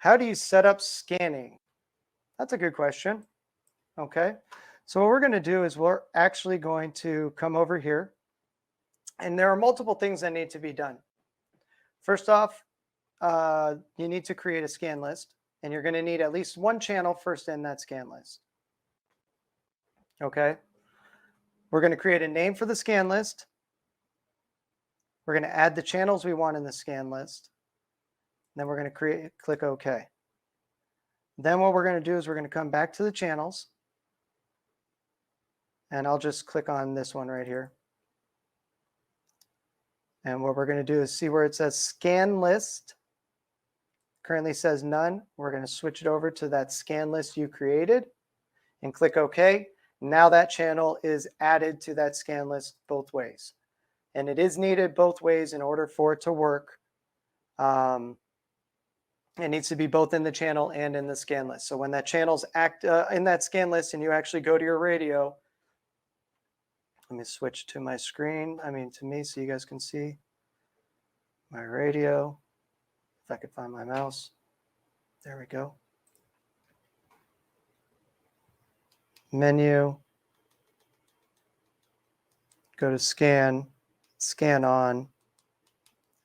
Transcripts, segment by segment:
How do you set up scanning? That's a good question. Okay. So what we're going to do is we're actually going to come over here, and there are multiple things that need to be done. First off, you need to create a scan list, and you're going to need at least one channel first in that scan list. Okay. We're going to create a name for the scan list. We're going to add the channels we want in the scan list. Then we're going to click OK. Then what we're going to do is we're going to come back to the channels. And I'll just click on this one right here. And what we're going to do is see where it says scan list. Currently says none. We're going to switch it over to that scan list you created and click OK. Now that channel is added to that scan list both ways. And it is needed both ways in order for it to work. It needs to be both in the channel and in the scan list. So when that channel's in that scan list and you actually go to your radio, let me switch to my screen, to me, so you guys can see my radio. If I could find my mouse. There we go. Menu. Go to scan, scan on,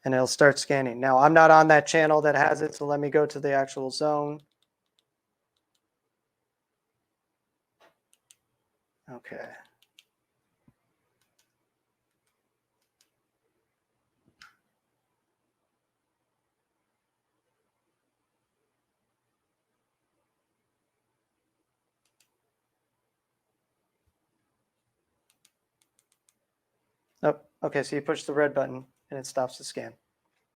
and it'll start scanning. Now, I'm not on that channel that has it, so let me go to the actual zone. Okay. Oh, okay, so you push the red button and it stops the scan.